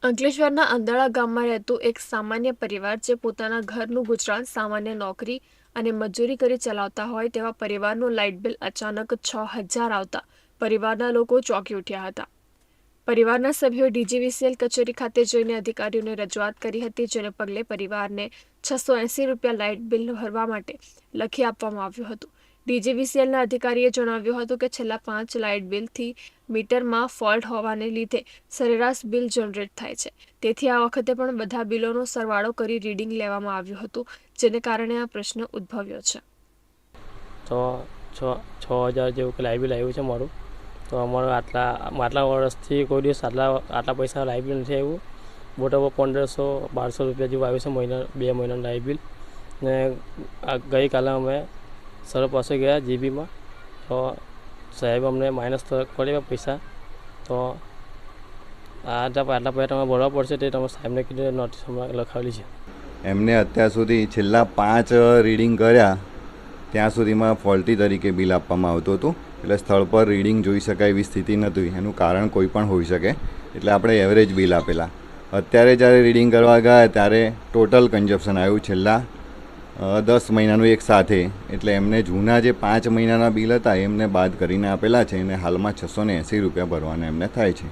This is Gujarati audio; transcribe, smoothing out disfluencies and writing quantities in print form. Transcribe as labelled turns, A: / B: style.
A: અંકલેશ્વરના અંદાળા ગામમાં રહેતું એક સામાન્ય પરિવાર જે પોતાના ઘરનું ગુજરાન સામાન્ય નોકરી અને મજૂરી કરી ચલાવતા હોય તેવા પરિવારનું લાઇટ બિલ અચાનક 6,000 આવતા પરિવારના લોકો ચોંકી ઉઠ્યા હતા. પરિવારના સભ્યોએ ડીજીવીસીએલ કચેરી ખાતે જઈને અધિકારીઓને રજૂઆત કરી હતી, જેને પગલે પરિવારને ₹680 લાઇટ બિલ ભરવા માટે લખી આપવામાં આવ્યું હતું. ડીજીવીસીએલના અધિકારીએ જણાવ્યું હતું કે છેલ્લા 5 લાઇટ બિલથી મીટરમાં ફોલ્ટ હોવાને લીધે સરેરાશ બિલ જનરેટ થાય છે. તેથી આ વખતે પણ બધા બિલોનો સરવાળો કરી રીડિંગ લેવામાં આવ્યું હતું, જેને કારણે આ પ્રશ્ન ઉદ્ભવ્યો છે.
B: તો 6,000 જેવું લાઇટ બિલ આવ્યું છે મારું. તો અમારું આટલા વર્ષથી કોઈ દિવસ આટલા પૈસા લાઇટ બિલ નથી આવ્યું. મોટા 1,500-1,200 જેવું આવ્યું છે 2 મહિનાનું લાઇટ બિલ. ને ગઈકાલે અમે સર પાસે ગયા જીબીમાં, તો સાહેબ અમને માઇનસ કર્યા પૈસા. તો આટલા પૈસા તમે ભરવા પડશે તે તમે સાહેબને કીધું નોટિસ લખાવેલી છે.
C: એમને અત્યાર સુધી છેલ્લા 5 રીડિંગ કર્યા ત્યાં સુધીમાં ફોલ્ટી તરીકે બિલ આપવામાં આવતું હતું. એટલે સ્થળ પર રીડિંગ જોઈ શકાય એવી સ્થિતિ નહોતી. એનું કારણ કોઈ પણ હોઈ શકે, એટલે આપણે એવરેજ બિલ આપેલા. અત્યારે જ્યારે રીડિંગ કરવા ગયા ત્યારે ટોટલ કન્ઝપ્શન આવ્યું છેલ્લા 10 મહિનાનું એક સાથે. એટલે એમને જૂના જે 5 મહિનાના બિલ હતા એમને બાદ કરીને આપેલા છે, અને હાલમાં ₹680 ભરવાના એમને થાય છે.